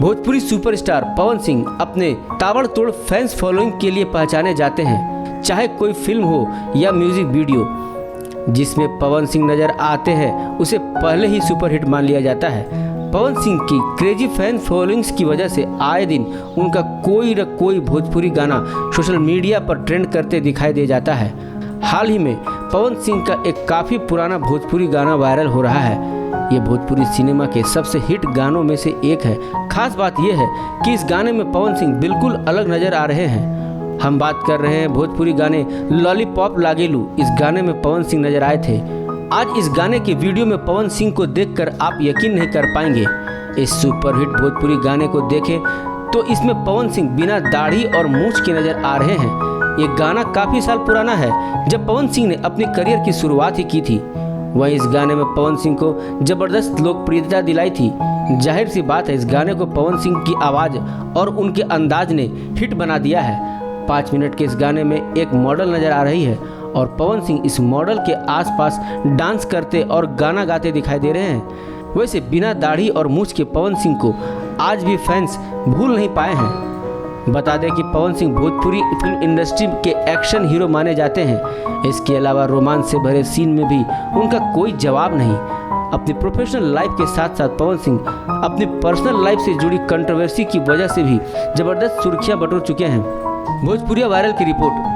Bhojpuri superstar Pawan Singh अपने ताबड़तोड़ fans following के लिए पहचाने जाते हैं। चाहे कोई फिल्म हो या म्यूजिक वीडियो जिसमें पवन सिंह नजर आते हैं उसे पहले ही सुपरहिट मान लिया जाता है। पवन सिंह की क्रेजी फैन फॉलोइंग्स की वजह से आए दिन उनका कोई न कोई भोजपुरी गाना सोशल मीडिया पर ट्रेंड करते दिखाई दे जाता है। हाल ही में पवन सिंह का एक काफ़ी पुराना भोजपुरी गाना वायरल हो रहा है। ये भोजपुरी सिनेमा के सबसे हिट गानों में से एक है। खास बात यह है कि इस गाने में पवन सिंह बिल्कुल अलग नज़र आ रहे हैं। हम बात कर रहे हैं भोजपुरी गाने लॉलीपॉप लागेलू। इस गाने में पवन सिंह नजर आए थे। आज इस गाने के वीडियो में पवन सिंह को देखकर आप यकीन नहीं कर पाएंगे। इस सुपरहिट भोजपुरी गाने को देखें तो इसमें पवन सिंह बिना दाढ़ी और मूंछ के नजर आ रहे हैं। ये गाना काफ़ी साल पुराना है जब पवन सिंह ने अपने करियर की शुरुआत ही की थी। वहीं इस गाने में पवन सिंह को जबरदस्त लोकप्रियता दिलाई थी। जाहिर सी बात है इस गाने को पवन सिंह की आवाज़ और उनके अंदाज ने हिट बना दिया है। 5 मिनट के इस गाने में एक मॉडल नज़र आ रही है और पवन सिंह इस मॉडल के आसपास डांस करते और गाना गाते दिखाई दे रहे हैं। वैसे बिना दाढ़ी और मूंछ के पवन सिंह को आज भी फैंस भूल नहीं पाए हैं। बता दें कि पवन सिंह भोजपुरी फिल्म इंडस्ट्री के एक्शन हीरो माने जाते हैं। इसके अलावा रोमांस से भरे सीन में भी उनका कोई जवाब नहीं। अपनी प्रोफेशनल लाइफ के साथ साथ पवन सिंह अपनी पर्सनल लाइफ से जुड़ी कंट्रोवर्सी की वजह से भी जबरदस्त सुर्खियां बटोर चुके हैं। भोजपुरिया वायरल की रिपोर्ट।